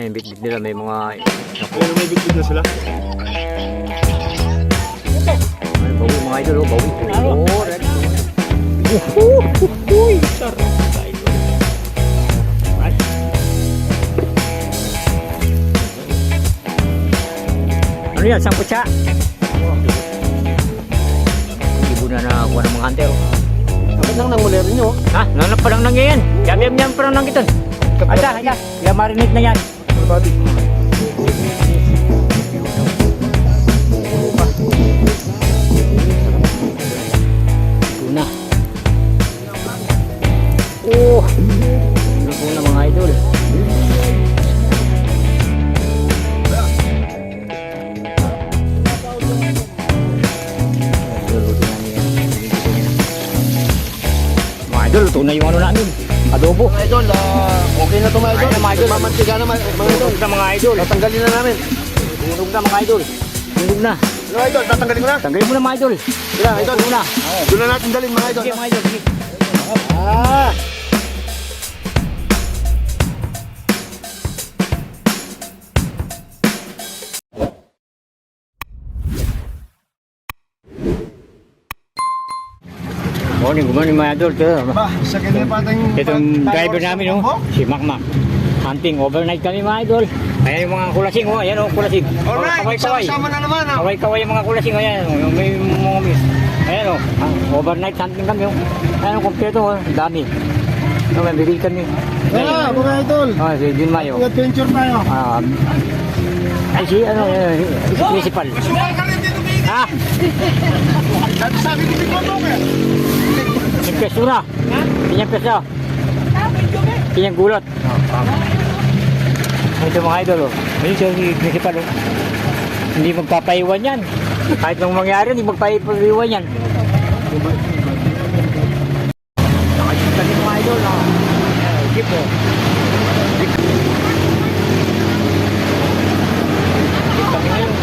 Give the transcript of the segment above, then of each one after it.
Ay, bit-bit nila may mga... Pero may bit na sila. Ay, bawi mga idol, oh, bawi. Oh, red. Uy, sarap mga idol. Ay. Ano yan, sangkutsa? Ibo na nakakuha ng mga hunter. Bakit lang nang mulir nyo? Ha? Nanap pa lang nang yan. Yam-yam pa lang nang iton. Asa, marinate na yan. Bati. Tuna. Oh, tuna mga idol. Mga idol, tuna yung ano namin. Adobo. Mga idol, okay na ito mga idol. Mga idol. Mamantiga na mga idol. Tunog na mga idol. Tatanggalin na namin. Tunog na mga idol. Tunog na. Ano idol, tatanggalin ko na. Tanggalin mo na mga idol. Sila idol. Tunog na. Doon na natin dalhin mga idol. Sige mga idol. Sige. Ah! Morning, good morning mga idol. Ba, sa kanya patang... Itong driver namin, oh, si Makmak. Hunting, overnight kami mga idol. Ayan yung mga kulasing, oh. Ayan, oh, kulasing. Alright, Kaway-kaway. sama na naman. Kaway-kaway yung mga kulasing. Ayan, oh. May mga miss. Ayan, oh. Overnight hunting kami, oh. Ayan, oh, kompleto, oh. Dami. Oh, may bibig kami. Wala, mga idol. Oh, si Jun Mayo. Adventure tayo. Ay, si, ano, si principal. Ha? Sabi ko si Kotong eh. Yung peso na. Pinyang peso. Pinyang gulot. Ito mga idol, oh. Ito si principal, oh. Hindi magpapaiwan yan. Kahit nung mangyari, hindi magpapaiwan yan. Nakajip kami mga idol, oh. Jeep, oh. Jeep kami ngayon.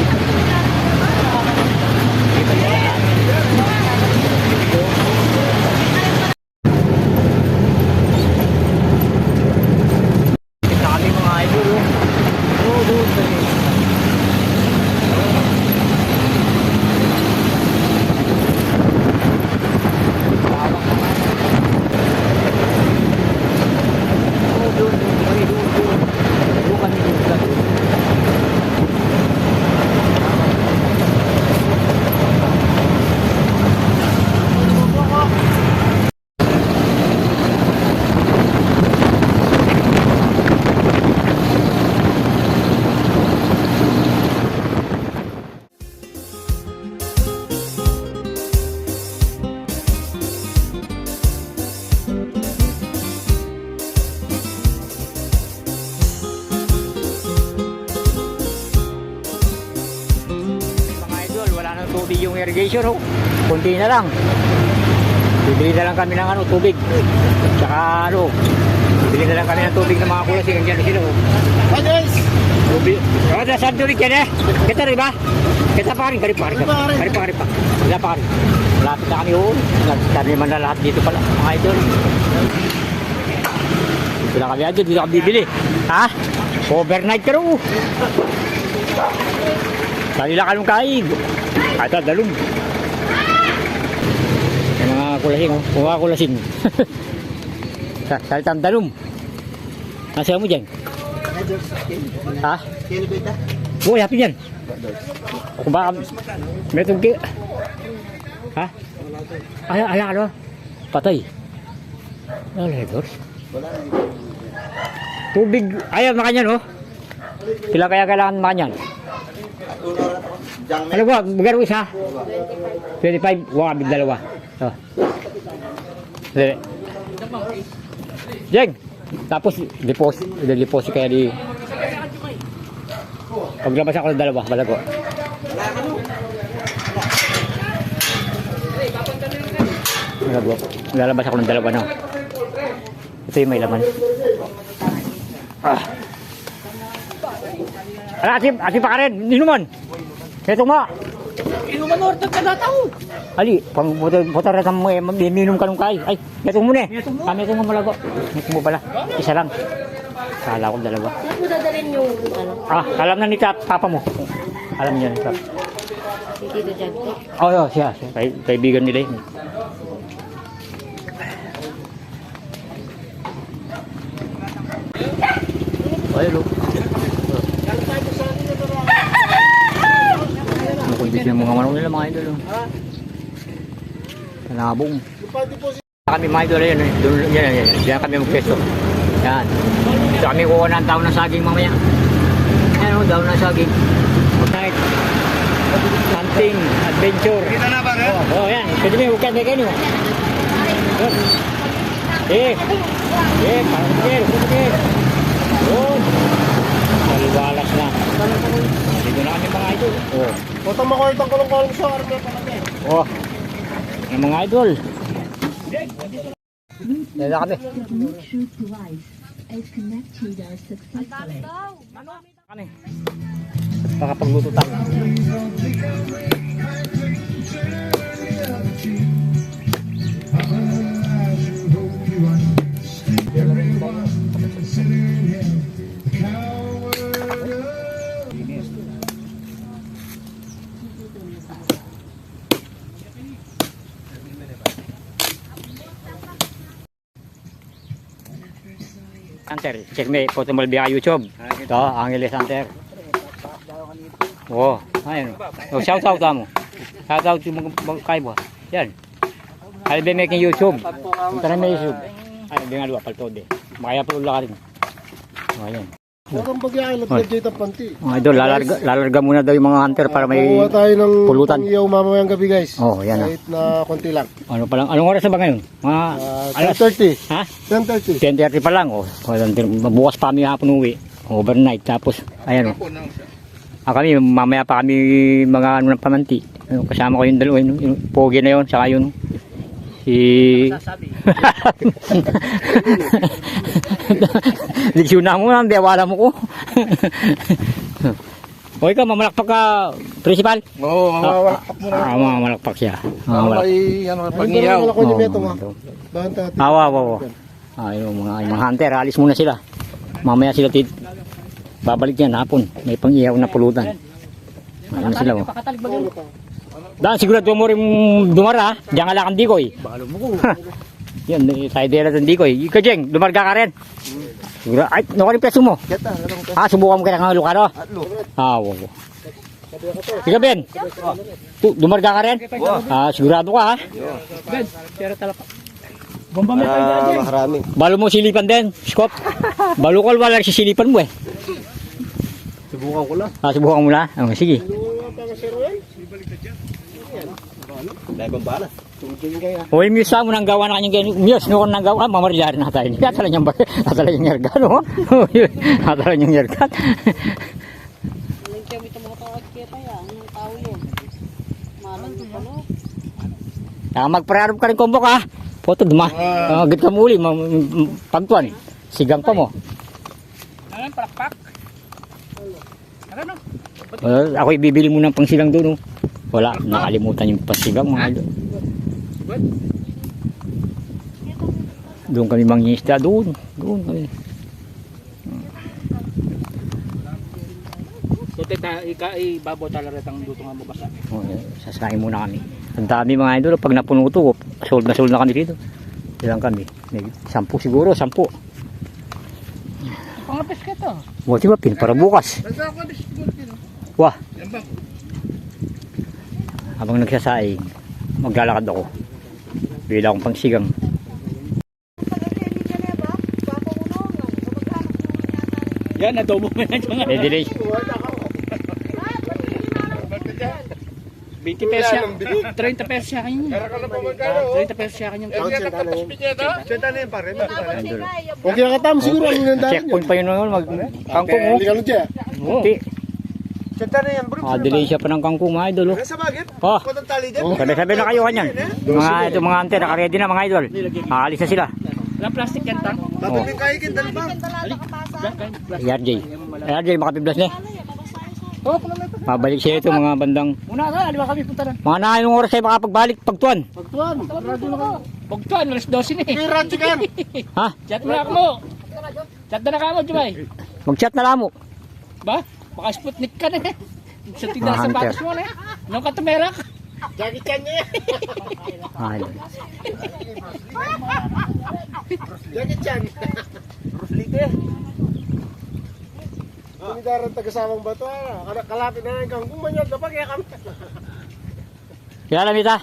Tubig yung irrigation, oh. Kunti na lang. Bibili na lang kami ng ano, tubig. Tsaka ano, bibili na lang kami ng tubig ng mga kulasing. Andiyan sila, oh. Hi guys! Tubig. Oh, nasaan tubig yan eh? Kita rin ba? Kita pa rin, karipa. Wala pa rin. Malapit na kami, oh. Nagtari naman na lahat dito pala, mga idol. Dito na kami, dito kami bibili. Ha? Overnight ka rin, oh. Salila ka nung kaig. Ito, dalong. Yung mga kulasing, oh. Mga kulasing. Salitang dalong. Nasa mo dyan? Ha? Uy, happy dyan. Kung baka may tungki. Ha? Ala, ano? Patay. Ala, ito. Tubig. Ayaw, makanyan, oh. Pila kaya kailangan makanyan? Ano ba? Magkano isa? 25. Wala kami dalawa. Oh. Jeng! Tapos, deposit kaya di... Paglabas ako ng dalawa, balago. Balago. Lalabas ako ng dalawa, no? Ito yung may laman. Ah! Ala, asim pa ka rin! Inuman! Ito mo! Inuman order ka na tao! Ali, pang motor na mo eh, minum ka nung kay. Ay, ito mo na eh. Kami ito mo malago. Ito mo pala. Isa lang. Kala ko dalawa. Saan mo dadalhin yung ano? Alam na ni Papa mo. Alam niya ni Papa. Si Tito Jad ko? Oo, siya. Kaibigan nila yun. Ayun o. Ang kondisyon ng mga manok nila mga idol. Nabong. Kami mga idol yun. Yan. Diyan kami magpesto. Yan. Dito kami kuha ng tao ng saging mamaya. Yan o, daw ng saging. Night. Hunting, adventure. Kita na ba, eh? Oh, yan. Pwede mo yung huwag kayo. Parang pagkir. Yun. Maliwalas na. Dito na kami mga idol. Oh. Punta mo ko itong kulong-kulong sa arme pa kami. Oh. Ang mga idol. Dito na kami. Bluetooth device is connected successfully. Kami. Nakapagluto tayo. Hunter, check me photo mo via YouTube. Ito, Angeles Hunter. Oh, ayun. Oh, shout out mo. Shout out sa mga kaibo. Yan. I'll be making YouTube. Punta na may YouTube. Ay, hindi nga luwa, paltode. Makaya pa ula ka rin. Oh, ayun. Huwag kang pag-iailat na dito panti. Mga idol, lalarga muna daw yung mga hunter para may Kuha tayo ng pulutan. pang-iyaw mamayang gabi guys. Oh, yan Kahit na konti lang. Ano pa lang? Anong oras na ba ngayon? Mga alas 10:30. Ha? 10:30. 10:30 pa lang. Oh. Bukas pa kami hapon uwi. Overnight. Tapos, ayan oh. Kami, mamaya pa kami mga ano ng pamanti. Kasama ko yung dalawa, yung pogi na yun, saka yun. Si... Diksyon na mo, hindi wala mo ko. O ikaw, mamalakpak ka, principal? Oo, mamawalakpak mo na. Mamalakpak siya. Pag-iyaw. Wala ko ni Beto nga. Bahan tayo. Awa. Yung mga hunter, alis muna sila. Mamaya sila babalik yan hapon. May pang-iyaw na pulutan. Ano sila mo? Dahil sigurado mo rin dumara. Diyan ka lang ang dikoy. Balo mo ko. Yan, sa idea ng dikoy. Ikaw, Jeng, dumarga ka rin. Sigurado. Ay, naku rin peso mo. Subukan mo kaya ng lukaro. Wow. Ikaw, Ben. Dumarga ka rin. Sigurado ka ha. Ben, pera talapak. Bomba mo kayo dyan. Makarami. Balo mo silipan din, Scott. Balo ko wala sisilipan mo eh. Subukan ko lang. Subukan mo na. Sige. Dahil bang balas. Hoy, Muse mo nang gawa na kanyang ganyan. Muse, noon nang gawa, mamarilyari na tayo. Natala niyang yergan, no? Natala niyang yergan. Kaya may mga tawag kita yan. Anong tao yun? Malang ito pala. Magpararap ka rin kumbok ha. Poto, agad ka muli. Pagtuan. Sigang pa mo. Ano, palakpak? Ano? Ako ibibili mo ng pangsigang doon. No? Wala, nakalimutan yung pangsigang mga idol. Doon kami mangingisda. Doon kami. So, ibabaw talaga ang luto nga mabasa. Sasahin muna kami. Ang dami mga idol. Pag napuno ito, sold na kami dito. Ilang kami? 10 siguro, 10. Pangapis ka to. Buti ba, para bukas. Wah. Habang nagsasaing, maglalakad ako. Bila akong pangsigang. Yan, adobo mo yan. May delay. 20 pesos siya. 30 pesos siya kanya. 30 pesos siya kanya. Idol. Okay ka tam siguro ang nandaan. Checkpoint pa yun naman. Kangkong oh. Hindi ka lang Hindi. Senta na yan bro. Delay siya pa ng kangkong mga idol. Sa bagit? Oh. Kung tali dyan. Sabi na kayo kanyan. Mga hunter, nakaready na mga idol. Aalis na sila. Walang plastic yan, tang. Dapat yung kahikin dalawa. RJ, makapiblas na. Pabalik siya ito mga bandang. Una nga, aliwa kami punta na. Mga naanong oras ay makapagbalik pagtuan. Pagtuan. Pagtuan, alas 12 na eh. Kaya radyo ka yan. Ha? Chat mo na ako mo. Chat na ka mo, Jumay. Mag-chat na lang mo. Ba? Baka Sputnik ka na eh. Sa tindahan sa Hunter. patos mo na eh. Anong katumerak? Jackie Chan niya. Ay, Jackie Chan. Bruce Lee eh. Kumidaran taga-samang bato. Kalapit na yung kangkong manyag na pa kaya kami. kaya lamita.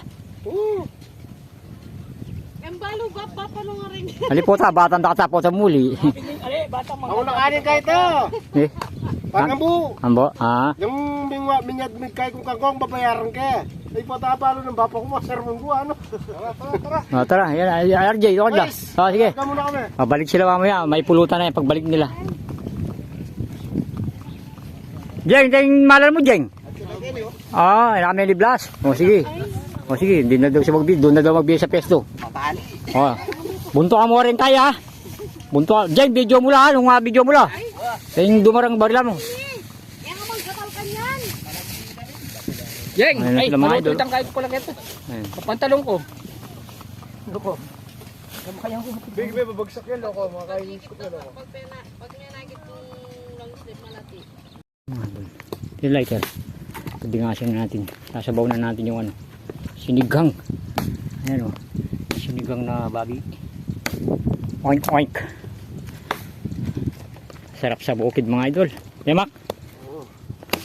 Ang balo ba papalo nga rin. Halipota, batang takatapo sa muli. Ali, batang mga. Ako nakanin kayo ito. eh, Pangambu. ambo, ah. Yung minyad kay kong kangkong babayaran ka. Ay po tapalo ng bapa ko masermon ko ano. Tara. Tara, yan, RJ, doon lang. Oh, sige. Tara muna kami. Mabalik sila mamaya, may pulutan na yan pagbalik nila. Jeng, jeng, malal mo, Jeng. Ah, kami ni Blas. O, sige. O, sige, hindi na daw siya magbili. Doon na daw magbili sa pesto. O, bunto ka mo rin tayo, ha? Bunto ka. Jeng, video mo lang, ha? Nung video mo lang. Yung dumarang barila mo. Yan ang magkakal ka niyan. Yeng, Ayun na ay, sila, mga idol. malutang kahit ko lang ito. Ayun. Pantalong ko. Ano ko? Big baby babagsak yan loko. Mga kainis ko yan loko. Pag may nagit kong long sleeve malati. Yung lighter. Pagdingasin natin. Sasabaw na natin yung ano. Sinigang. Ayan o. Sinigang na babi. Oink oink. Sarap sa bukid mga idol. Yamak.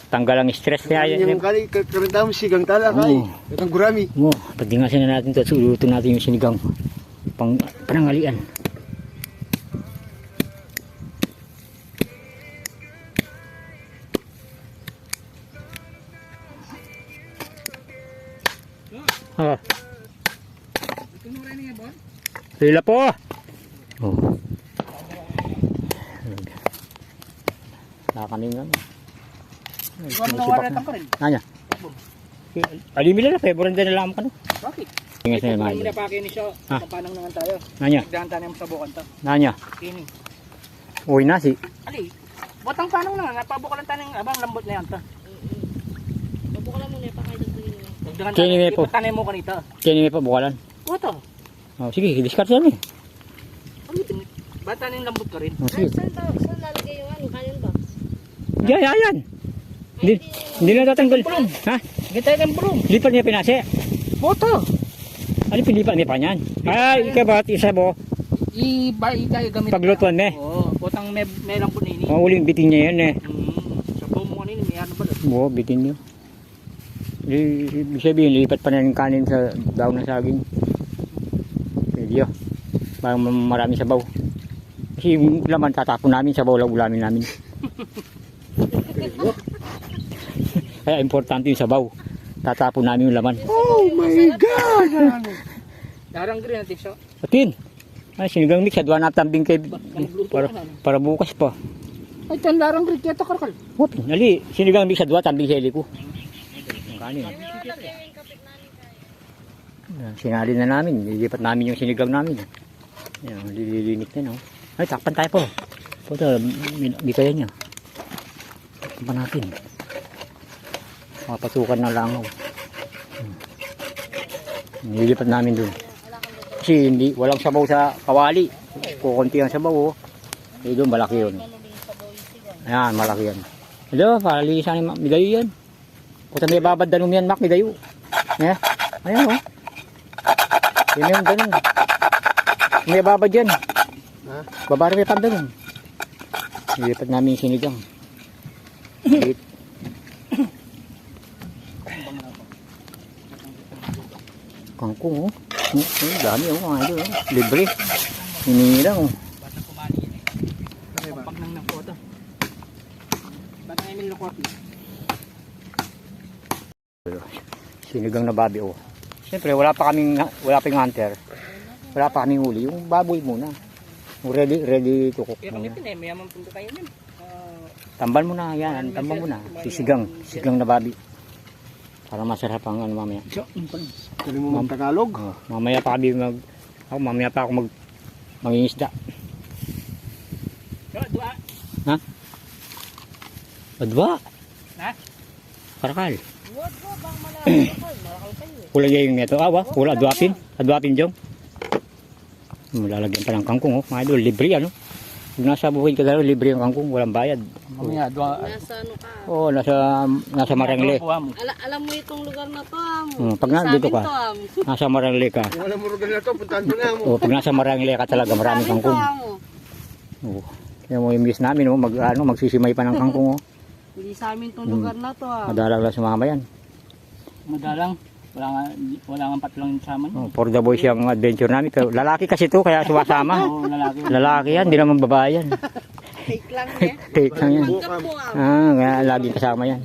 Tanggal ang stress niya. Yung kali karanta mo sigang tala kay. Itong gurami. Mo, pagdingasin na natin ito. Suluto natin yung sinigang. Panangalian. Ah. Sila po. Oh. Nakaning nga. Ikaw na nawaran ka rin. Nanya. Alimila na, February din na lang ka no. Bakit? Tingnan sa Kung mga hindi idol. na pa ni siya, Ah. papanang naman tayo. Nanya. Nagdahan tayo sa bukan to. Nanya. Kini. Uy nasi. Ali, botang panang naman. Napabukalan tayo ng abang lambot na yan to. Mabukalan mo niya pa kayo dito yun. Nagdahan Kini may tayo. po. Ipatanay mo kanito. Kaya may pa bukalan. Oto. Oh, sige, discard yan eh. Bata na yung lambot ka rin. Oh, sige. Saan lalagay yung ano? Kanin ba? Yan. Hindi na tatanggal. Ha? Hindi tayo ng broom. Lipat niya pinase. Oto. Ano pilipat niya pa niyan? Ay, ikabat, isa mo. Iba tayo gamit. Paglutuan eh. Oo. Botang may lambot na ini. Mga uling bitin niya yan eh. Sa buong mo kanina, may ano ba doon? Oo, bitin niyo. Ibig sabihin, lipat pa na yung kanin sa daon ng saging. Pwede yun. Parang marami sabaw. Kasi yung laman tatapon namin, sabaw lang ulamin namin. Kaya importante yung sabaw. Tatapon namin yung laman. Oh my God! Darang green ang tikso. Atin! Ay, sinigang mix, adwa na tambing kay... Para bukas pa. Ay, tan darang green. Kaya takarkal. Wapin, ali, sinigang mix, adwa tambing sa heli ko. Ang kanin. Sinali na namin, lilipat namin yung sinigang namin. Yan, lililinit na no. Ay, takpan tayo po. Puto, bitayan niya. Takpan pa natin. Mapasukan ng langaw. Lilipat namin dun. Kasi hindi, walang sabaw sa kawali. Kukunti ang sabaw oh. Eh doon, malaki yun. Ayan, malaki yan. Hello, para lilisan yung midayo yan. Puto, may babad danong yan, Mac, midayo. Yeah. Ayan oh. Yan yung ganun. May babad yan. Babara may pandanon. Lilipat namin yung sinigang. Kangkong oh. Dami oh mga idol oh. Libre. Hiningi lang oh. Pag nang ng photo. Bata Emil Locote. Sinigang na babi oh. Siyempre wala pa kaming hunter. Wala pa kaming huli. Yung baboy muna. Ready to cook. Pero ito na, mayaman punto kayo nun. Tambal mo na yan. Tambal mo na. Sisigang na babi. Para masarap ang ano mamaya. Kali mo mag-Tagalog. Oh, mamaya pa ako mangingisda. Dua. Ha? Adwa. Ha? Karakal. Wag mo bang malakal kayo. Kulay yung neto. Awa, wala adwapin jong. Lalagyan pa ng kangkong oh. Mga idol, libre ano. Pag nasa bukid ka dalaw, libre yung kangkong, walang bayad. Mamaya, doon. Nasa ano ka? Oo, nasa Marangle. Alam mo itong lugar na to, Pag na, dito ka, nasa Marangle ka. Wala mo rin na to, puntahan ko na mo. Oo, pag nasa Marangle ka talaga, maraming kangkong. Oo. Kaya mo yung miss namin, magsisimay pa ng kangkong. Hindi sa amin itong lugar na to. Madalang lang sumama yan. Madalang. Wala nga patlang sama niyo. For the boys yung adventure namin. Lalaki kasi to, kaya sumasama. Oo, lalaki. Lalaki yan, di naman babae yan. Take lang eh. Take lang yan. Magkap po Kaya lagi kasama yan.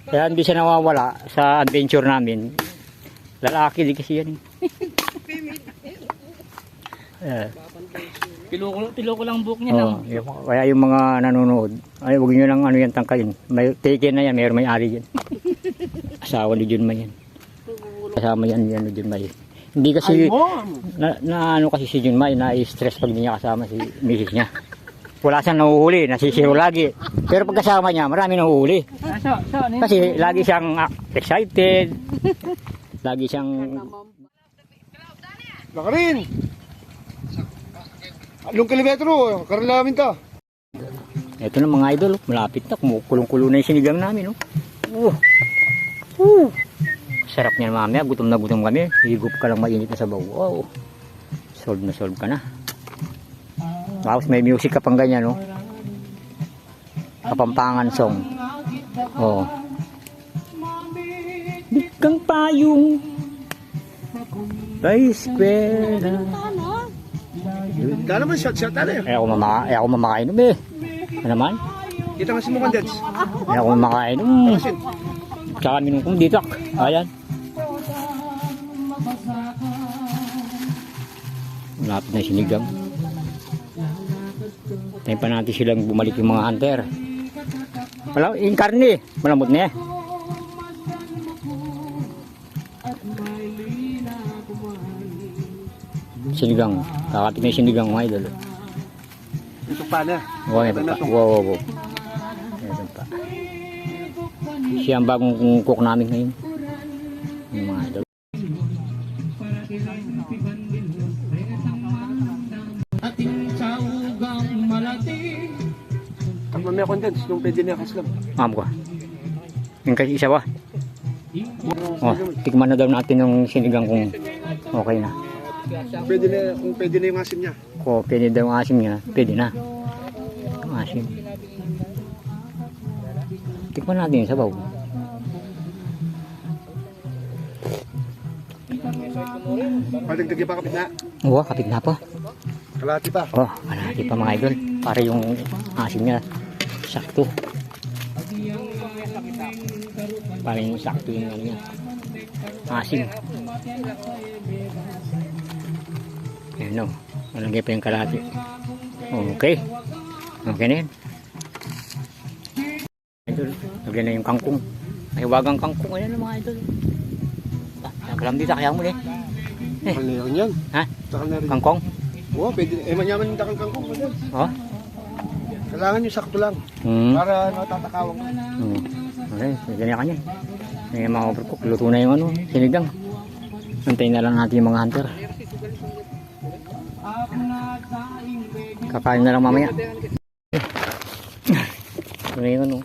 Kaya hindi siya nawawala sa adventure namin. Lalaki di kasi yan. Piloko lang buhok niya lang. Kaya yung mga nanonood, ay huwag nyo lang yan tangkain. May taken na yan, may ari yan. Asawa ni Jun May yan. Kasama yan Jun May. Hindi kasi ano kasi si Jun May na-stress pag hindi niya kasama si misis niya. Wala siyang nahuhuli, nasisiro lagi. Pero pag kasama niya, marami nahuhuli. Kasi lagi siyang excited. Lagi siyang Baka rin. Anong kilometro? Karalamin ta. ito na mga idol, malapit na. Kumukulong-kulo na yung sinigang namin. Sarap niyan mamaya, gutom na gutom kami. Higup ka lang mainit na sabaw. Wow. Solve na solve ka na. Tapos may music ka pang ganyan, no? Kapampangan song. Oh. Bigkang payong Bay eskwela. Kaya naman shot ano eh. Ako mamakainom eh. Ano naman? Kita nga si mo kandens. Ako mamakainom. Tsaka minum kong dito. Ayan. Malapit na sinigang. Tayo pa natin silang bumalik yung mga hunter. Yung karne, malambot na eh. Sinigang. Kakapit na yung sinigang mga idol. Ito pa na. Wow. Ito pa. Siya ang bagong cook namin ngayon. Yung mga idol. Kapag may kondens, nung pwede na kaslam. Ma'am ko. Yung kasi isa ba? Oh, tikman na daw natin yung sinigang kung okay na. Pwede na, kung pwede na yung asim niya. Kung pwede daw yung asim niya, pwede na. Yung asim. Tikman natin yung sabaw. Padagdagi pa kapit na. Oo, kapit na po. Kalati pa. Oh, malaki pa mga idol. Para yung asim niya sakto. Para yung sakto yung ano niya. Asim. Ayan o. Malagay pa yung kalati. Okay. Okay na yun. Idol. Lagyan na yung kangkong. May wagang kangkong. Ayan o mga idol. Nakalam dito. Kaya mo Takal na yun yan. Ha? Takal na rin. Kangkong? Oo, pwede. Manyaman yung takal kangkong. Oh? Kailangan yung sakto lang. Para natatakawang. Okay, ganyan ka niyan. May mga overcook. Luto na yung ano, sinigang. Antayin na lang natin yung mga hunter. Kakain na lang mamaya. Ito na yung ano.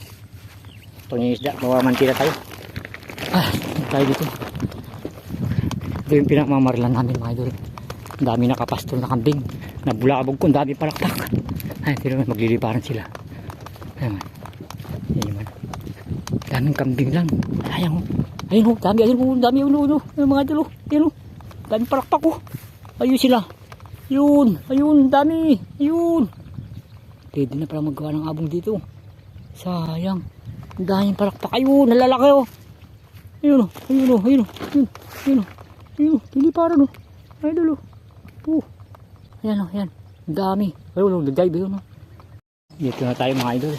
Ito yung isda. Bawa mantila tayo. Tayo dito. Ito yung pinakmamarlan namin mga idol. Ang dami nakapastol na kambing. Nabulabog ko. Ang dami palakpak. Ay, tira naman. Magliliparan sila. Ayun. Ayun. Daming kambing lang. Sayang. Ayun. Dami. Ayun. Dami. Ayun. Mga idol. Ayun. Dami palakpak ko. Ayun sila. Ayun. Ayun. Dami. Ayun. Pwede na pala magawa ng abong dito. Sayang. Ang daming palakpak. Ayun. Nalalaki oh. Ayun. Ayun. Ayun. Ayun. Ayun. Ayun. Liliparan oh. Idol oh. Ayan o, ayan. Ang dami. Ayun, nag-dive yun o. Dito na tayo mga idol.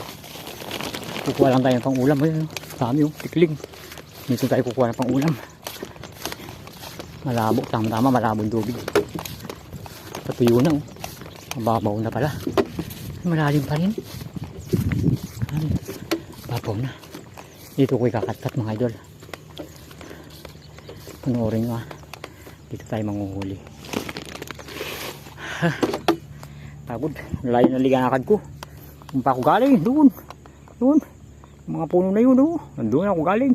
Kukuha lang tayo ng pang ulam. Ayun o, dami o, tikling. Dito tayo kukuha ng pang ulam. Malabo, tama-tama, malabong tubig. Patuyo na o. Mababaw na pala. Malalim pa rin. Babaw na. Dito ko ikakatkat mga idol. Panoorin nyo ah. Dito tayo manguhuli. Pagod. Layo na liganakad ko. Kung pa ako galing, doon. Doon. Yung mga puno na yun, oh. Doon ako galing.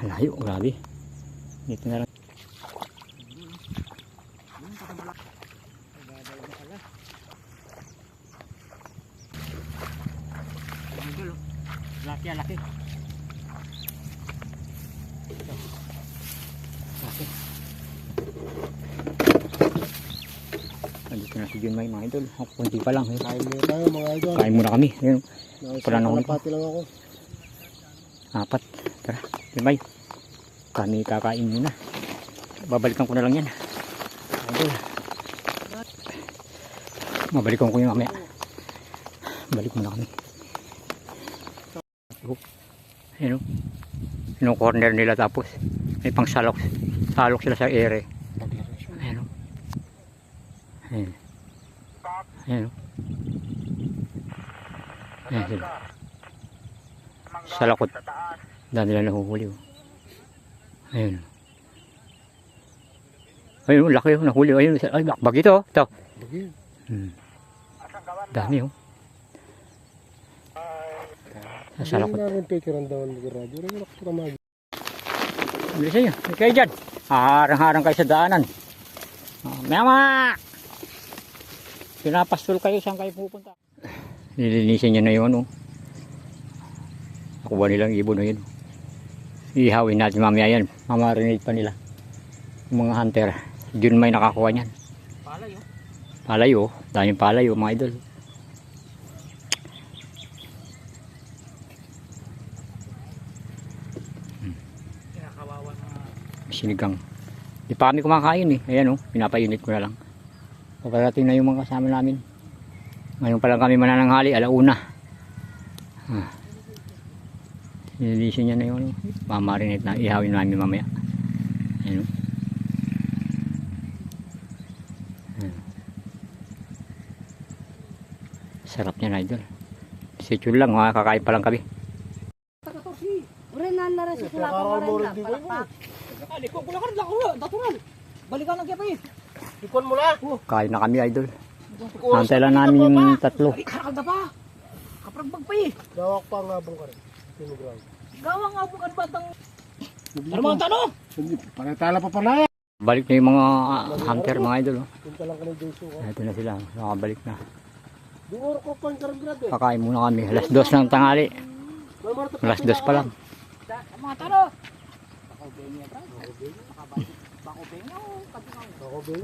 Layo, grabe. Dito na lang. Laki, laki. Laki. Nandito na si Junmay, mga idol. Ako, kunti pa lang. Eh. Kain muna tayo mga idol. Kain muna kami. Ayun. Pala na ako nito. Kalapati lang ako. 4. Tara, Junmay. Kami kakain muna. Babalikan ko na lang yan. Idol. Mabalikan ko yung mamaya. Balik muna kami. Ayun o. Yung corner nila tapos may pang salok. Salok sila sa ere. Ayun o. Ayun. Ayun o. Ayun sila. Salakot. Dahil nila nahuhuli o. Ayun o. Ayun o, laki o. Nahuli o. Ayun. Ay, bakbag ito o. Ito. Dami o. Salakot. Hindi na rin picture ang dawan ng radyo. Rin ako sa magi. Bilis nyo. Kayo dyan. Harang-harang kayo sa daanan. Mama! Pinapastol kayo. Saan kayo pupunta? Nilinisin nyo na yun. Oh. Nakuha nilang ibon na yun. Ihawin natin mamaya yan. Mamarinate pa nila. Yung mga hunter. Diyon may nakakuha niyan. Palayo. Palayo. Daming palayo mga idol. Sinigang. Di pa kami kumakain eh. Ayan oh, pinapainit ko na lang. Paparating na yung mga kasama namin. Ngayon pa lang kami manananghali, 1:00. Nililisin niya na yun. Mamarinate na, ihawin namin mamaya. Ayan oh. Sarap niya na idol. Sityo lang, kakain pa lang kami. Ure na na sa sila pa rin na. Liko ko lang natural. Balikan lang kaya pa eh. Ikon mo na. Kain na kami idol. Hantay lang namin yung 3. Kakalda pa. Kapragbag pa eh. Dawak pa nga bang ka rin. Kinugrang. Gawa nga bukan batang. Ano mga tanong? Panatala pa pala yan. Balik na yung mga hunter mga idol. Oh. Punta lang ka ng Jesu. Ito na sila, nakabalik na. Dungor ko pa yung karaggrad eh. Kakain muna kami. 2:00 ng tanghali. 2:00 pa lang. Mga tanong.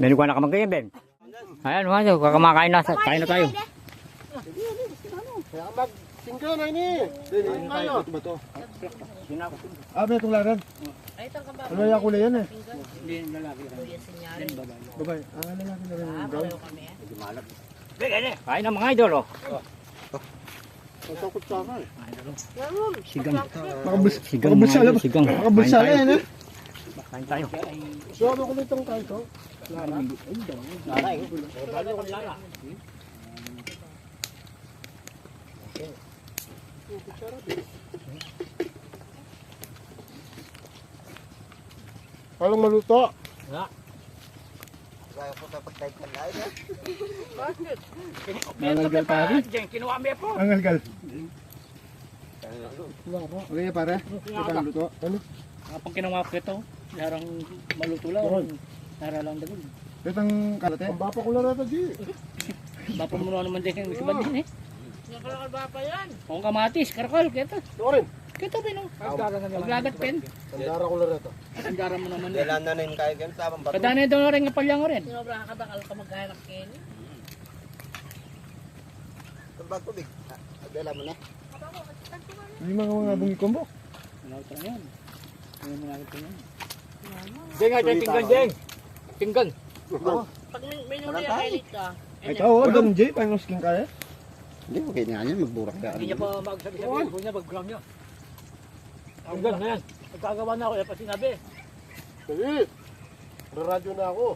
Meron ka na kamagkayan, Ben? Ayan, mga idol, kakamakain na. Kain na tayo. Kaya mag-singka na ini. Singka tayo. Ah, may itong laran. Ano yung kulay yan eh? Babay. Ah, lalaki na rin yung brown. Kain na mga idol, oh. Ang sakot sa akin. Sigang. Sigang, Makabulsa mga idol, sigang. Makabulsa Kain tayo. yan eh. Kain tayo. So ano ko nitong kanto? Anong maluto? Nangalgal pare? Kinuha mo po. Nangalgal. Okay pare? Ito ang luto. Ano? Kapag kinuha ko ito, larang maluto lang. Lara lang dagol. Ito ang kalate? Ang bapa ko lang natin di. Bapa mo naman din yung isibad din eh. Nakalakal ba pa yan? Kung kamatis, karakal, kito. Ito rin. Kito pinong. Paglagat pen. Tandara ko lang ito. Andara mo naman. Kailan na rin kayo ganun sa bato. Kadana ito na rin nga palyang rin. Sinobra ka dakal ka maghanap kayo. Tumbag tubig. Adela mo na. Hindi mga bungi kombo. Ano ito na yan? Ano mo nakit yan? Jeng, ay tinggan, Jeng. Tinggan. Pag may nuli ang kalit ka. Ikaw, Don J, paano skin kaya? Hindi mo kailangan yan. Magburak ka. Hindi niya pa magsabi-sabi ko niya, mag-gram niya. Hanggang na yan. Nagkagawa na ako, pa sinabi. Dali. Radyo na ako.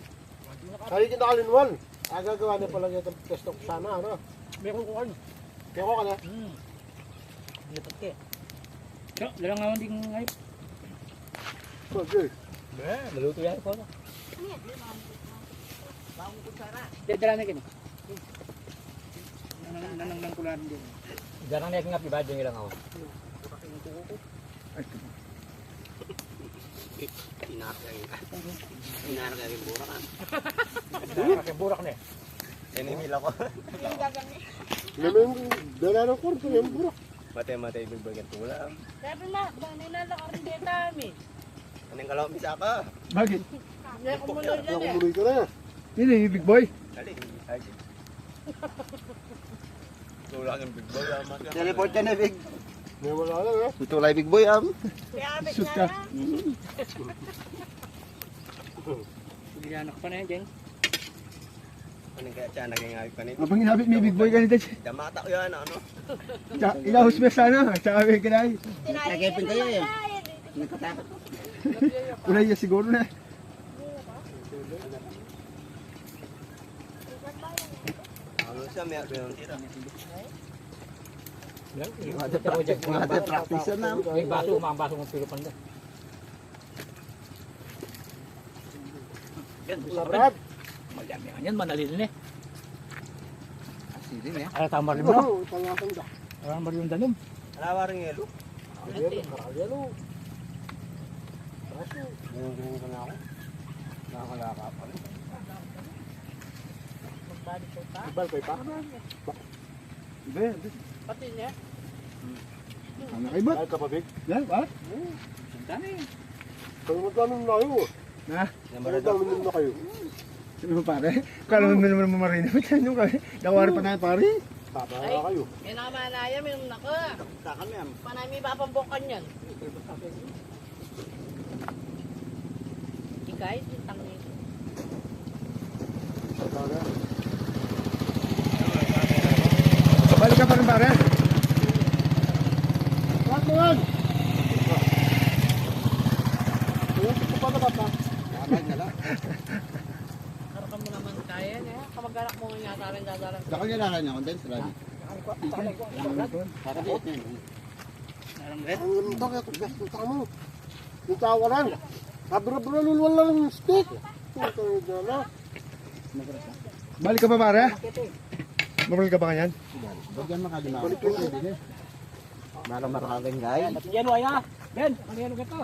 Halika na kalinwal. Agagawa na pala yung test of sana, ano? May kukuhan. Kaya ko ka na. Lipat ka. Pero, dalang nga din ngayon. Okay. Naluto yan po. Dala na kayo. nanang kulan din. Jarang naik nga piba dyan ilang ako. Inarak yung burak ah. Kaya burak na eh. Inimila ko. Naman, dala ng korto, yung burak. Matay-matay bigbagan tulang. Sabi na, nilalakar din dito kami. Anong kalaw bisa ka? Bakit? Hindi ako muna dyan eh. Nakumuloy ka na. Yun yung big boy. Dali. Tulang yung big boy teleport ka na big. May wala lang ha. Tutulay big boy Kaya abit Sus nga ka. na. Gilanak pa na yan dyan. Anong kaya siya naging ayos pa nito? Abang inabit may big boy ganito. Damata ko yan ano? Ilahos mo sana. Tsaka may kinay. Nagkipin kayo eh. Nagkatakot. Ulay niya siguro na. Ano siya may yung tira. Mga practice na. May baso, mga baso ng pilupan doon. Yan, Sarap. Magyami nga yan, manalilin eh. Asilin eh. Ay, tama rin mo no? Oo, tangasang da. Tama rin yung danom. Alawa rin yelo. Yelo. Ganyan ka na ako. Nakakalaka pa rin. Magbalik ko pa. Ibal kayo pa? Iba yan. Pati niya. Ano kayo ba? Dahil ka pa, Big? Yan, ba? Kaya magkano na kayo? Ha? Kaya magkano na kayo? Sino mo pare? Kala mo naman mamarina. Ba't yan yung kare? Dawari pa na pare. Tatara kayo. May nakamanaya, may nako. Takan mo yan. Panay may papambukan yan. Ikay, tintang niya. Tatara. Balik ka pa rin pare. Lahat mo yan! Ito pa na ba? Kamay na lang. Karakam mo naman kaya niya. Kamag-anak mo nga yata rin dadalang. Saka niya lang kanya condense lagi. Para diet niya. Ang ganda kaya kung gas ng tamo. Yung tawaran. Kabra-bra lulwal lang yung stick. Ito yung dala. Balik ka pa pare. Mabalik ka pa kanyan? Bagyan makadima. Balik ko din eh. Marang-marang guys. Yan o, ay ah. Ben, ano yan o gato?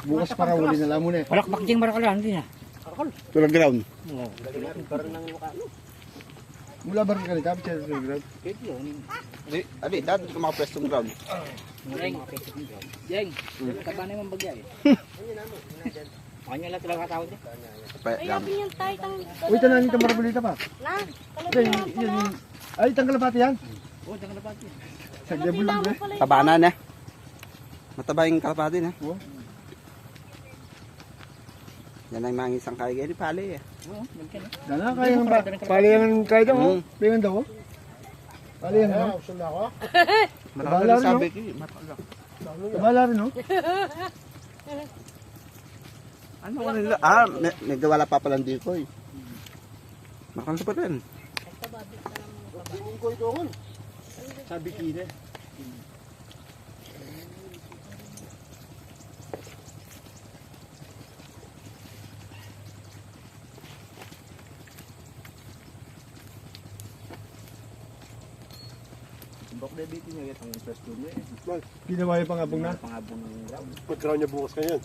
Bukas para huli na lang muna eh. Palakpak diyang marakalan din ah. Tulang ground. Parang nang mukha. Mula ba rin ka nito? Kapit siya sa ground. Adi, dati ko makapwestong ground. Jeng, kapanay mong bagya eh. Kanya lang talaga katawad eh. Ay, yabi niyan tayo. Uy, tananin ka marabalita pa. Na, Ito, yun. Ay, tanggal pati yan. Oo, dyan ka na pati. Sagyabul lang eh. Tabanan eh. Mataba yung kalapati na. Oo. Yan ang mga isang kaya ni Pali eh. Oo, bagyan eh. Dala, kaya nga ba? Palayangan kahit ako. Payangan daw. Palayangan Kaya, daw. option na ako. Bahala Marami rin, sabi no? ko. Tabala rin, no? Ano ko nila? Nagdawala pa palang di ko eh. Makanta pa rin. Tingin ko ito ako. Sabi kina. Bok na dito niya itong first room niya eh. Ginawa yung pangabong na. Pangabong ng ground. Pag-ground niya bukas kanyan.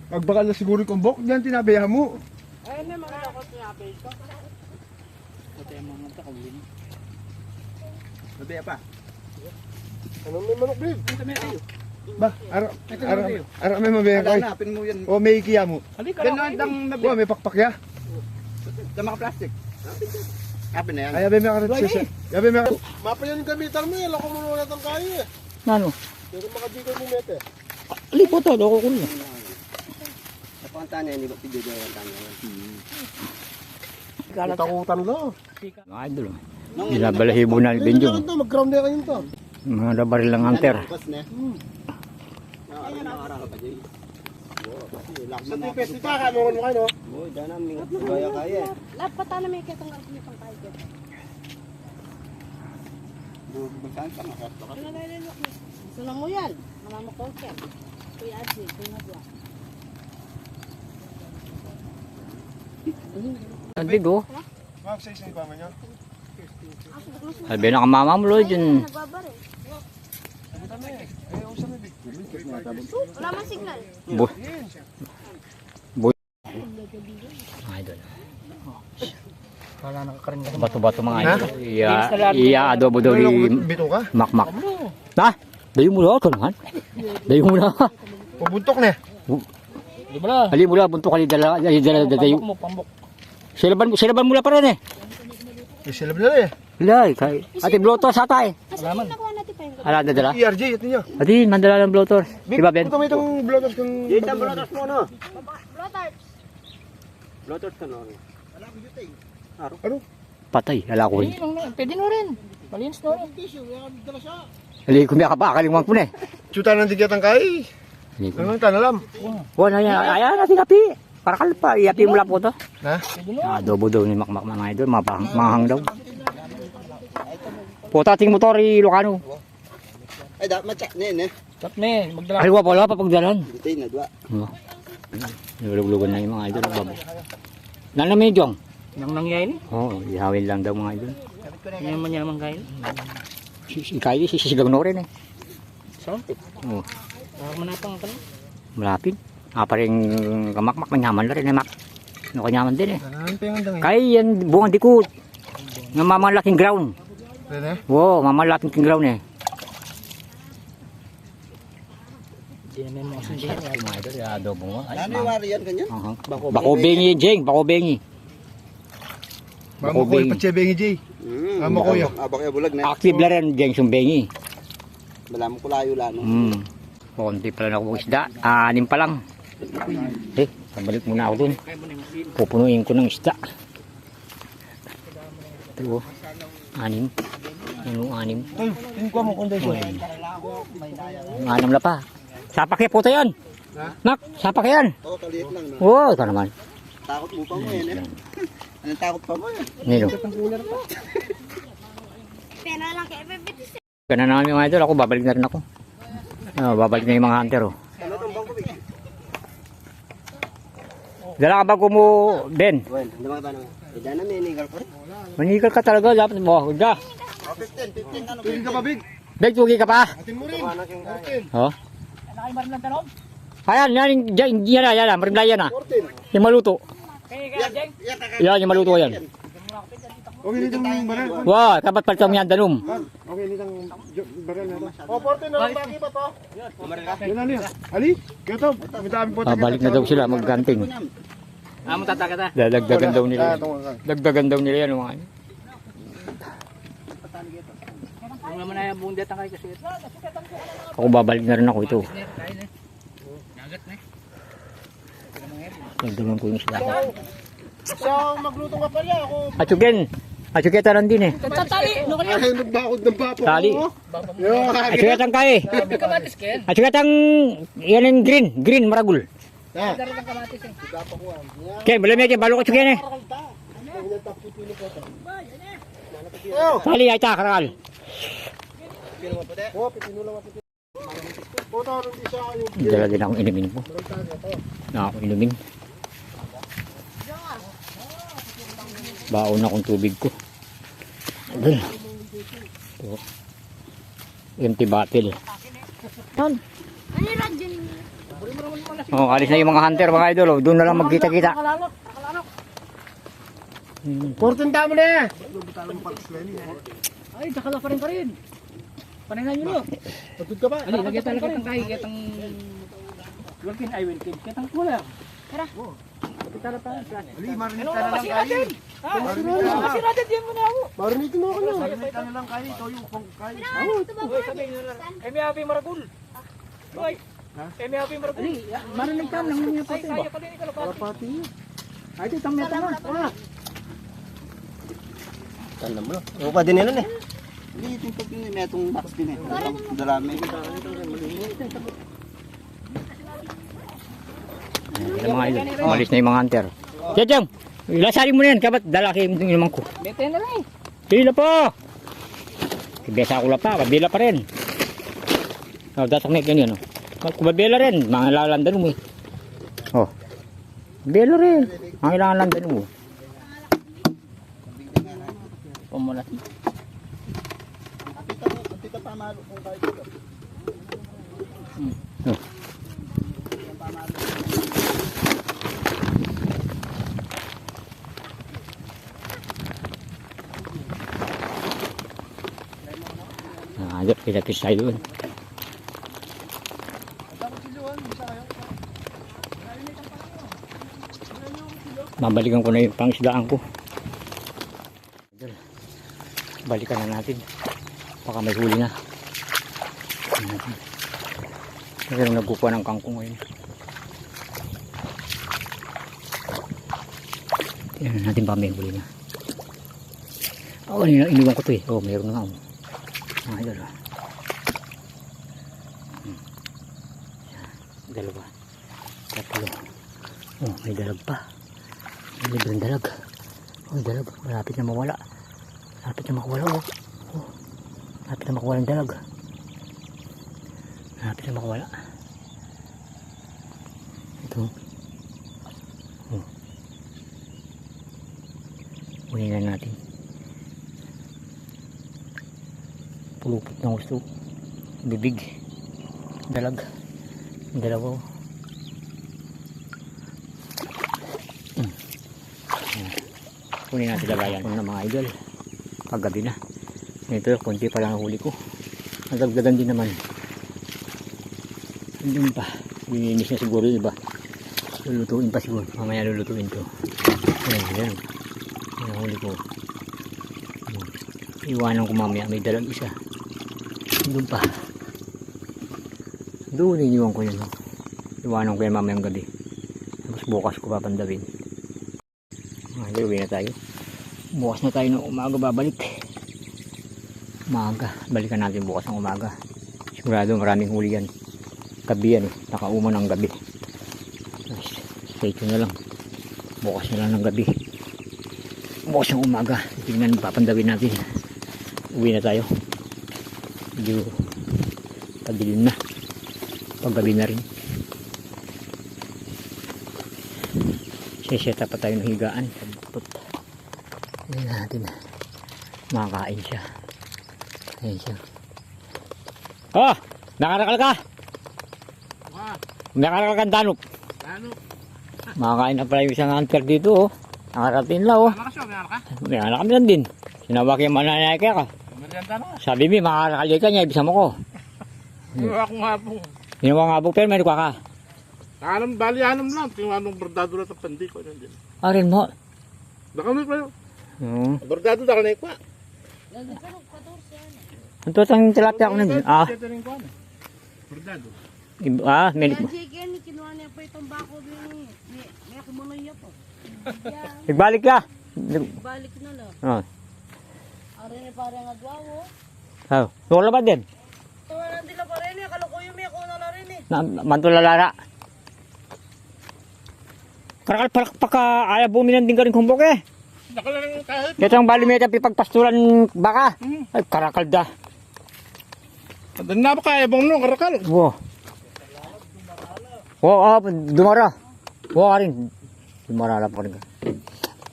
Magbakal na siguro yung kumbok. Diyan tinabayahan mo. Ay, may mga ako sinabi ko. Ito yung mga ito, kawin. Nabaya pa. Ano may manok, Big? Ba, ara may mabayahan ko. Hanapin mo yan. O may ikiya mo. Halika Ganun ang O may pakpak ya. sa mga plastic. Hanapin na yan. Ay, abay may karatsis. Abay may karatsis. Mapayan yung gamitan mo eh. Lako mo na ulit ang kaya eh. Ano? Pero makadikay mo mete. Lipo to, loko ko na. Sa panganta niya, hindi ba pidyo yung kanta niya? Takutan lang. Mga idol, binabalahibo na ni Benjong. Mag-ground na kayo to. Mga dabaril lang hunter. Bas na. Nakarating na araw pa dyan. Sa tipes, ito ka mo kayo no? Boy, dyan ang mingat. Kaya. Lahat pa tayo na may kitang pang tayo dyan. Bagsan ka, makasta ka. Ano na nilok mo? Gusto na mo yan. Mamamakol ka. Kuya Adji, kuya Nadwa. Ang big oh. Mag size ng pama niya. Sabi na kamama mo Lloyd yun. Wala man signal. Idol. Wala nakakarin ka. Bato-bato mga idol. Iya-adobo daw ni Bito ka? Makmak. Ha? Dayo mo lang ito naman. Dayo mo lang. Pabuntok na. Di ba la? Ali mo lang, bunto ka ni dala dayo. Pambok mo, pambok. Silaban mo lang pa rin eh. Isilab na eh. Lay, kay ate blotor sa tay. Asan yung nakuha natin pa yung Ala dadala. ERJ, ito niya. Ati mandala ng blotor. Di ba Ben? Ito may itong blotters kung... Dito ang balotas mo, no? Blotards. Balotas ka, no? Patay, ala ko. Pwede na rin. Malinis na rin. Ali kumiya ka pa, kalimwang ko na eh. Chuta ng tigyatang kay. Ali ko. Ano ang tanalam? Wala yan, ayan natin api. Para kalpa, iapi mo lang po to. Ha? Adobo daw ni Makmak mga idol, mahang daw. Puta ating motor Ilocano. Ay, dapat matyak na yun, eh. Tap na eh. Magdala. Aliwa pala papagdalan. Dito yun, nadwa. Niluluglugan na yung mga idol. Babo. Nana medyong. Nang nangyayari. Oo, ihawin lang daw mga idol. Yan naman niya naman kayo. Si Kylie, sisigaw na rin eh. Sorry. Oo, Manapang ka na. malapit. Parang kamakmak, manyaman na rin eh, Mak. Ano kanyaman din eh. Ano pa yung andang Kaya yan, buong dikut. Ng mamalaking ground. Pwede? Wow, mamalaking ground eh. Hindi naman mga sundi. Mga idol, adobo mo. Ano yung wari yan, ganyan? Bako bengi, Jeng, bako bengi. Baka mo ko ipatsebengi, Jay. Amo ko yun. Abak yung bulag na. Active na rin, Jeng, sumbengi. Wala mo kulayo lang, no? Konti pala na akong isda. 6 pa lang. Pabalik muna ako dun. Pupunuin ko ng isda. Ito, 6. Ano, 6. Ay, yung kuha mo kondensyon. 6 na pa. Sapak yan, puta yan. Nak, sapak yan. Oo, kaliit lang, no? Oo, ikaw naman. Takot mo pa mo yan, eh. Anong takot pa mo yan? Nilo. Pera lang kay Pepetis. Ganun naman yung mga idol. Ako, babalik na rin ako. Babalik na yung mga hunter. Oh. Ano itong bangko, Big? Dala ka bago mo, Ben. Well, lumang ba naman? Ida na, may inigal ko rin. Manigal ka talaga. Dapat mo. Huwag 15, ano? Tingin ka pa, Big. Beg, tugi ka pa. Atin mo rin. Oh. Nakaimarin lang tanong. Ayan, yan. Marimlay yan ah. Yung maluto. Kaya Jeng. Yan, yung maluto yan. Okay, nitong barel. Wow, kapat palitang yan, danum. Okay, nitong barel na ito. O, 14 na lang baki pa to. Yan ano yan? Ali, kaya to. May dami po. Balik na daw sila magganting. Amo tataka ta. Dagdagan daw nila. Dagdagan daw nila yan. Mga. Kung naman na yung buong data kayo kasi. Ako babalik na rin ako ito. Nagat na eh. Dagdagan ko yung sila. So, magluto ka pa niya. Ako, Atsugen. Atsugeta din eh. Tatali. No kanya. ay, nagbakod ng papo. Tali. Yung Atsugetang kay. May kamatis Ken. Atsugetang yan yung green. Green maragul. Dari ng kamatis eh. Ken, malamig yan. Balo ko atsugen eh. Tali ay ta, karakal. Dala din akong inumin po. Na ako inumin. Baon akong tubig ko. Ayun. Ito. Empty bottle. Ano yung radyo ninyo? Oh, alis na yung mga hunter, mga idol. Oh. Doon na lang magkita-kita. 14 tama na yan. Ay, sakala pa rin. Panahingan nyo no. Pagod ka ba? Ali, lagyan talaga ng kahi. Kitang... Wilkin ay Wilkin. Kitang kulang. Tara. Kapitala pa. Ali, marinig Ano ka na na lang kasi kayo. natin? Kasi natin, diyan mo na ako. Marinitin mo ako na. Marinig ka na lang kayo. Ito yung pang kayo. Uy, sabihin nyo na. Emi happy maragul. Uy. Emi happy maragul. Ali, marinig ka nang mga pati ba? Ay, kaya ka Pati. Ay, ito itang meta mo. Tanda mo, no? Oo pa din nila, eh. Hindi, itong pag yun, may itong box din, eh. Darami. Yung mga idol. Umalis na yung mga hunter. Jajang, lasari mo na yan. Kabat, dalaki yung naman ko. Meta na lang eh. Bila pa! Besa ko lang pa, mabila pa rin. Datak na ganyan. Mabila rin, mga lalandan mo eh. Oh. Bela rin. Mga ilangan landan mo. muna. Antika pamalo kung kahit ito. Agad kita-kis tayo doon. Babalikan ko na yung pangisdaan ko. Balikan na natin. Baka may huli na. Pero nagkukuha ng kangkong ngayon. Tingnan natin ba may huli na. Iniwan ko to eh. Mayroon na nga. Mga idol. Dalawa. Tatlo. May dalag pa. May libreng dalag. Dalag. Malapit na mawala. Malapit na makawala. Malapit na makawala ang dalag. Malapit na makawala. Ito. Kunin na natin. Pulupot na gusto. Bibig. Dalag. Dalawa. Kunin natin lagayan ko na mga idol. Paggabi na. Ito, konti pa lang ang huli ko. Nagdagdagan din naman. Hindi pa. Lininis na siguro yung iba. Lulutuin pa siguro. Mamaya lulutuin to. Ayan. Yan ang huli ko. Iwanan ko mamaya. May dalag isa. Doon pa. Doon iniwan ko yun. Iwanan ko yan mamayang gabi. Tapos bukas ko papandawin. Uwi na tayo. Bukas na tayo ng umaga babalik. Umaga. Balikan natin bukas ng umaga. Sigurado maraming huli yan. Gabi yan eh. Nakauma ng gabi. Stay tuned na lang. Bukas na lang ng gabi. Bukas ng umaga. Tingnan papandawin natin. Uwi na tayo. Medyo padilim na. Paggabi na rin. Seseta pa tayo ng higaan. Ayan natin. Makakain siya. Ayan siya. Oh! Nakarakal ka! Nakarakal ka danok. Makakain na pala yung isang hunter dito. Nakarating lang. May anak kami lang din. Sinawag yung mananay kaya ka. Sabi mo, makarakal ka niya. Ibisa mo ko. Ginawa kong hapong. Ginawa nga po pero may nukwa ka. Bali anam lang. Tingnan nung bordado na sa pandi ko. Arin mo. Nakamit pa yun. Bordado na kanay ko. Ang tutang tilapia ko na din. Bordado. May Yan, chicken, kinuha niya pa itong bako din. May kumunay niya po. nagbalik ka. Balik na lang. Ari ni pare nga dwawo. Wala ba din? Tuwanan nila pa rin eh. Kalukuyo may ako na rin eh. Mantulalala. Karakal paka ayaw buminan din ka rin kumbok eh. Nakalang kahit. Ito ang balimeta pipagpastulan baka. Ay karakal da. Doon na ba kaya bang nung karakal? Dumara. Ka rin. Dumara lang pa rin.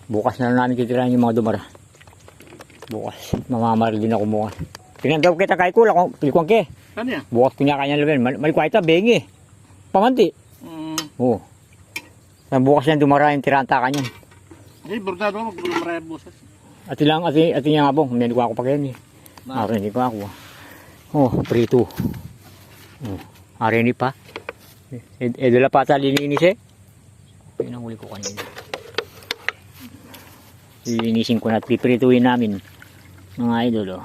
Bukas na lang namin titirahan yung mga dumara. Bukas. Mamamaril din ako bukas. Pinandaw kita kay kula kung pilikuan ke. Ano yan? Bukas pinya kanya laban. Malikuha ito, bengi. Pamanti. Bukas na dumara yung tiranta kanyan. Bordado ako. Maraya busas. Ati niya nga bong. Hindi ko ako pa kayo niya. Hindi ko ako. Prito. Arini pa. Dala pa sa lininis eh. Pinanghuli ko kanina. Lilinisin ko na at piprituin namin. Mga idol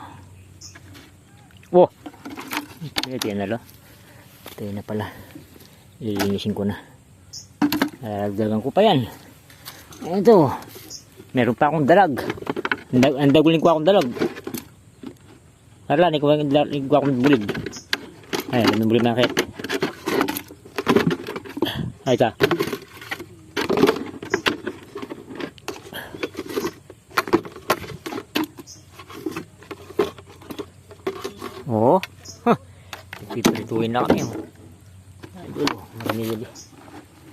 Ito yan na Ito na pala. Lilinisin ko na. Dagdagan ko pa yan. Ito. Meron pa akong dalag. Ang dagulin ko akong dalag. Karla, hindi ko akong bulig. Ay, may bulig na kahit. Ay, ito. Pipirituin na kami.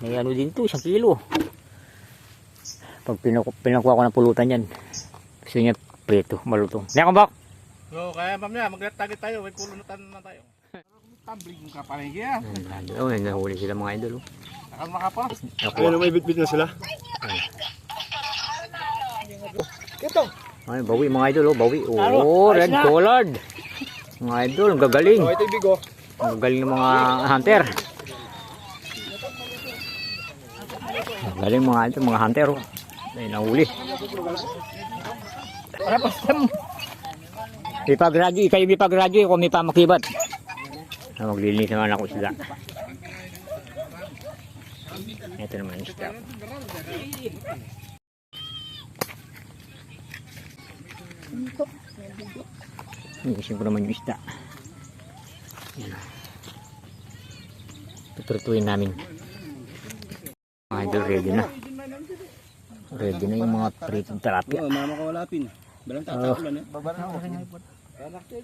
May ano din ito, 1 kilo. Pag pinakuha ko ng pulutan yan, gusto niya prito, malutong. Hindi ako bak. So, kaya mamaya, mag-target tayo. May kulunutan na tayo. Tumbling ka pa rin kaya. Oh, nahuli sila mga idol. Nakal makapa. Ayun, may bit-bit na sila. Ay, bawi mga idol, oh, bawi. Oh, red collared. Mga idol, ang gagaling. Ito yung bigo. Ang gagaling ng mga hunter. Ang galing mga idol, mga hunter. Oh. Ay, nahuli. May pag-graduate, kayo may pag-graduate, kung may pamakibat. Maglilinis naman ako sila. Ito naman yung isda. Isin ko naman yung isda. Yan. Tuturtuin namin. Mga idol, ready na. Ready na yung mga pritong tilapia. Oo, mama kawalapin. Balang tatakulan eh.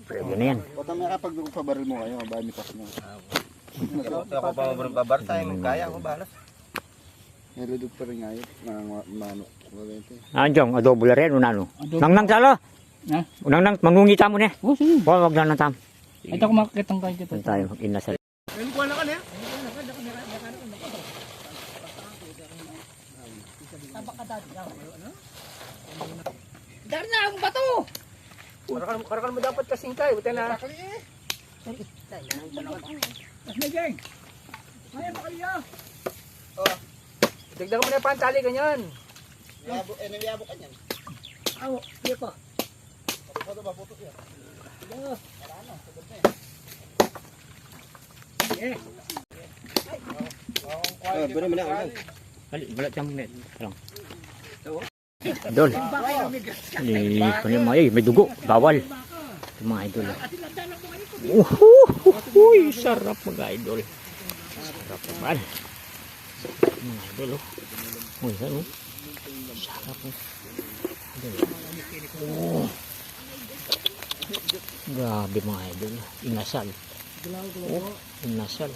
Ready na yan. O tamaya pag pabaril mo kayo, bahay ni Pasmo. Ako pa mabaril pabaril tayo, kaya ako balas. Niludog pa rin ngayon, manok. Anjong, adobo la rin, unano. Nang salo. Ha? Nang mangungita mo na. Oh, sige. Wag na tam. Ito ko makakitang kayo dito. Tayo inasal. Dar na ang bato. Karakan mo dapat kasing kayo, buti na. Nasmigay. Ay, makaliya. Oh. Tignan mo na yung pantali ganyan. Niliyabo ka niyan. Awo, iya pa. Foto ba, foto yan? Eh. Bari mo na ako. Balik, balat jam net. Tolong. Idol. May dugo, bawal. Ito mga idol. Sarap mga idol. Sarap naman. Mga idol. Uy, ano? Sarap. Oh. Grabe mga idol. Inasal. Oh, inasal.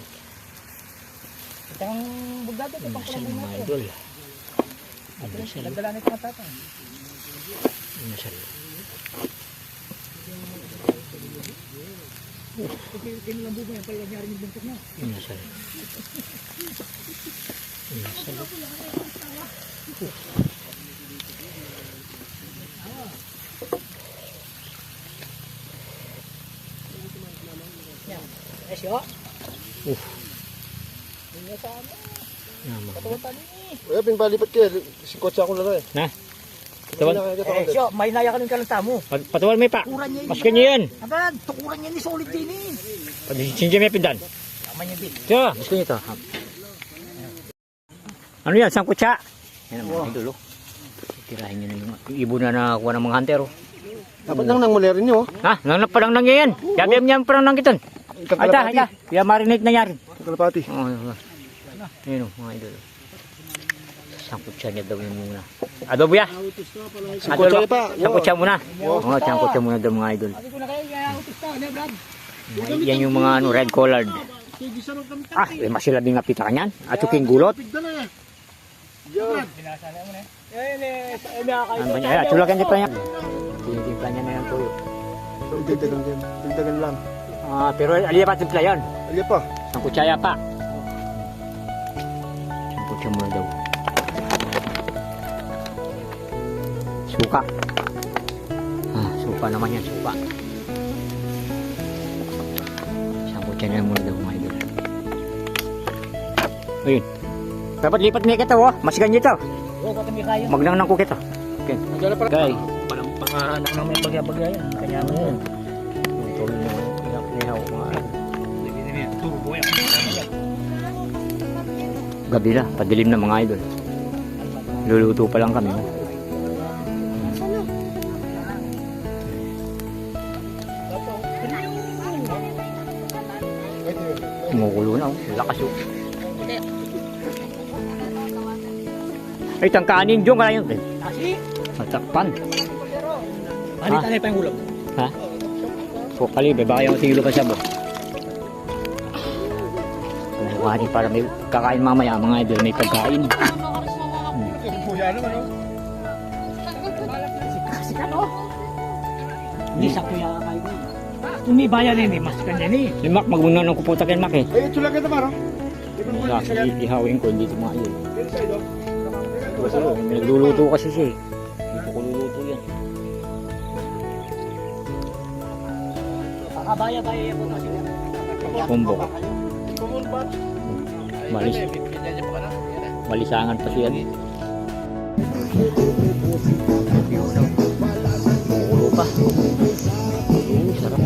Itang bugado ko Inasal mga idol. Inasal. Nagdala nito ng tatang. Inasal. Kinilambo mo yan, pala nangyari yung buntok niya. Inasal. Inasal. Esyo? Kaya pinapalipat kayo. Si kotse ako lang eh. Na? Tawal. Esyo, may naya ka ng kalantamo. Patuwal may pa. Tukuran niya Mas kanya yan. Agad, tukuran niya ni solid din eh. Sinja may pindan. Tama niya din. Tiyo, mas kanya ito. Ano yan? Sangkutsa. Yan ang mga idol. Tirahin nyo na yung ibon na nakakuha ng mga hunter. Dapat lang nang muli rin nyo. Ha? Nang parang nang yan. Sabi niya parang nang kiton. Ay ta, ay ta. Kaya marinate na yan. Kalapati. Oo, yun o, mga idol. Sangkutsa niya daw yun muna. Adobo ya? Kotse pa. Sangkutsa muna. Oo, sangkutsa muna daw mga idol. Yan yung mga ano, red collared. Ah, masilabing nga pita kanyan. At yung gulot. Ano ba niya? Ay, tulakan niya pa niya. Tinitimpla niya na yan tuyo. Dagdagan lang. Ah, pero aliya pa timpla yan. Aliya pa. Sangkutsaya pa. Sangkutsa muna daw. Suka. Ah, suka naman yan, suka. Sangkutsa na muna daw mga idol. Ayun. Dapat lipat niya kita, oh. Masigan niya ito. Oo, baka may kaya. Magnang ko kita. Okay. Guy. Walang panganak na may bagya-bagya yan. Kanya mo yun. Tuloy naman. Pinaknihaw mga Turbo yan. gabi na. Padilim na mga idol. Luluto pa lang kami. Oh. Kumukulo na. Oh. Lakas oh. Ay, tangkanin dyan kaya yun. Asi? Matakpan. Tanay pa yung ulam. Ha? Kukali, baka yung tilo pa siya mo. Kumukuhanin para may kakain mamaya mga idol, may pagkain. Sikat oh. Hindi sakto yung kayo. Tumibaya na yun, mas kanya ni. Si Mac, magmuna ng kuputa kay Mac eh. Eh, ito lang kita maro. Ihawin ko, hindi tumayo. Nagluluto kasi siya eh. Dito ko luluto yan. Kakabaya-baya po na sila. Kumbo. Malis. Malisangan pa siya. Ulo pa. Sarap.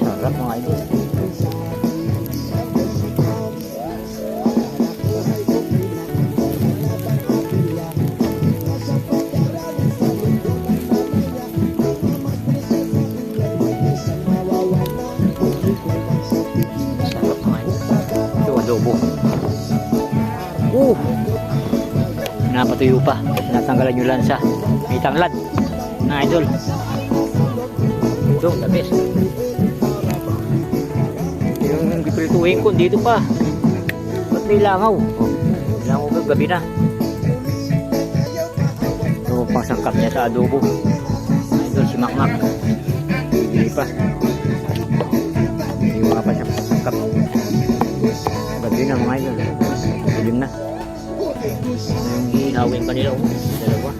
Sarap mga idol. Sarap mga idol. Ito adobo. Napatuyo pa. Natanggalan yung lansa. May tanglad. Mga idol. Ito, the best. Yung piprituhin ko, dito pa. Ba't may langaw? Oh, langaw ka, gabi na. Ito pang sangkap niya sa adobo. Idol, si Makmak. Bibili pa. Yung mga pa siya sangkap. Gabi na mga idol. Dilim na. Yung hinawin pa nila. Oh. Dalawa.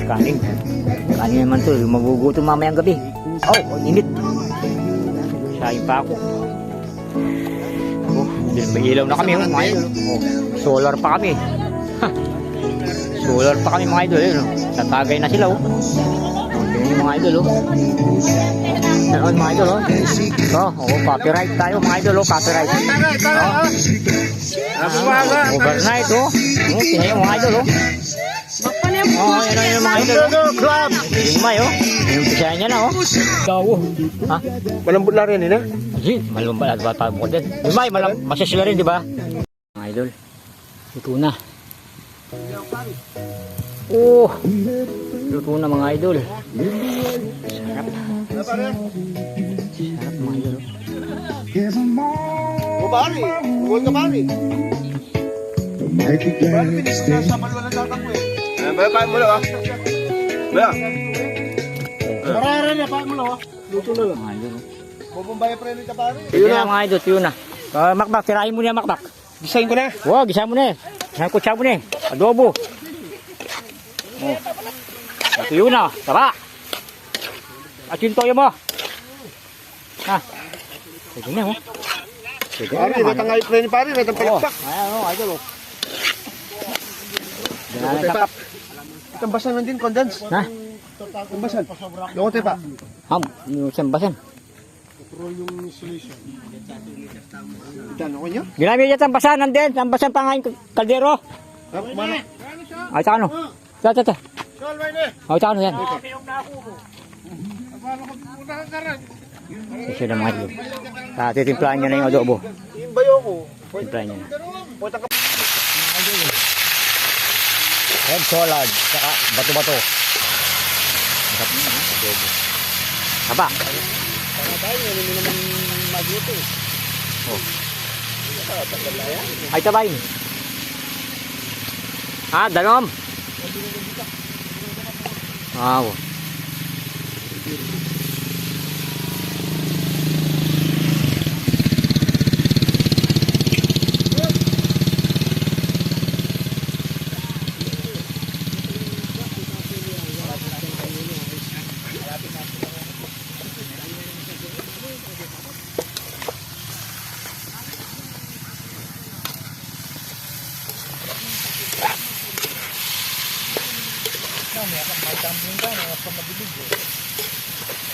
Kanin. Kanin naman to. Magugutom mamayang gabi. Oh, init. Sayin pa ako. Oh, may ilaw na kami. Oh, mga idol. Oh, solar pa kami. Solar pa kami mga idol. Oh. Tatagay na sila. Oh. Tingnan yung mga idol. Oh. Ano mga idol. Oh. Oh, copyright tayo mga idol. Oh, copyright. Oh. Overnight. Oh. Oh, tingnan yung mga idol. Oh. Oh, yan yung mga idol. Club! Yung may, oh. Yung pisaya niya na, oh. Daw, ha? Malambot lang rin, ha? Kasi, malambot at bata mo din. Yung may, masya sila rin, di ba? Mga idol. Luto na. Oh! Luto na, mga idol. Sarap. Sarap, mga idol. O, pari. Huwag ka, pari. Pari, pinis ko na sa maluwa ng tatakbo, eh. Baya, pain mo lang, ha? Baya. Marara na, pain mo lang, ha? Luto na lang. Mga idol. Bubumbaya pa rin ka, pari. Yun na, mga idol. Yun na. Makbak, tirahin mo niya, makbak. Design ko na. Wow, gisa mo na eh. Gisa ko mo na eh. Adobo. Oh. Ito yun na. Tara. At yung toyo mo. Ha. Sige na, oh. Sige na. Pari, natangay pa rin, pari. Natangpalakpak. Ayan, oh, idol, oh. Diyan na takap. Itang basan lang din, condense. Ha? Itang basan. Yung pa. Ham, yung siyang basan. Diyan, ako niya? Ginamit niya tambasan, nandun. Tambasan pa nga yung kaldero. Mana? Ay, sa ano? Sa. Ay, sa ano yan? Kasi na mga idol. Titimplahan niya na yung adobo. Yung bayo ko. Timplahan niya na. Red salad, saka bato-bato. Sarap niya, ha? Adobo. Haba. Oh. Ay, tabayin. Ah, danom. Wow.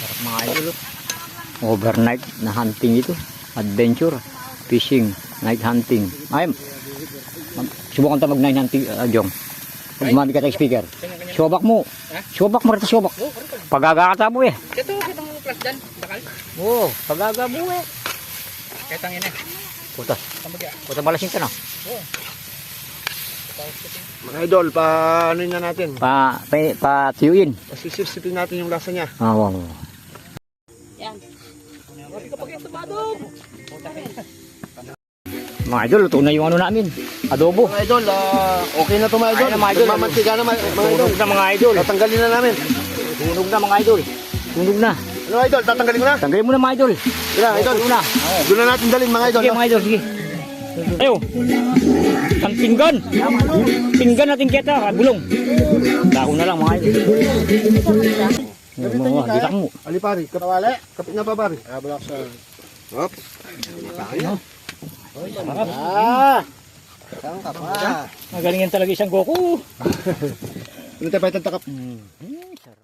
Sarap mga idol. Overnight na hunting ito. Adventure. Fishing. Night hunting. Ay, subukan tayo mag night hunting, Jong. Gumamit ka tayo speaker. Subak mo. Subak mo rito, subak. Pagagakata mo eh. Ito, kitang plus dyan. Bakal. Oo, pagaga mo eh. Kitang yun eh. Putas. Tambagya. Putas balasing ka na. Mga idol, paano na natin? Patiyuin. Pasisipsipin natin yung lasa niya. Ah, wow. Yan. Mga idol, luto na yung ano namin. Adobo. Mga idol, okay na to mga idol. Ayun na, mga idol. Mamantika na mga idol. Tunog na mga idol. Tatanggalin na namin. Tunog na mga idol. Tunog na. Ano idol, tatanggalin ko na. Tanggalin mo na mga idol. Tira idol. Tunog na. Doon na natin dalhin mga idol. Sige mga idol, sige. Ayo. Ang pinggan. Pinggan natin kita, gulong. Dako na lang mga idol. Mga gitak mo. Alipari, kapawali. Kapit na pa pari. Balak sa. Hop. Magaling yan talaga isang Goku. Ano tayo pa itataka? Sarap.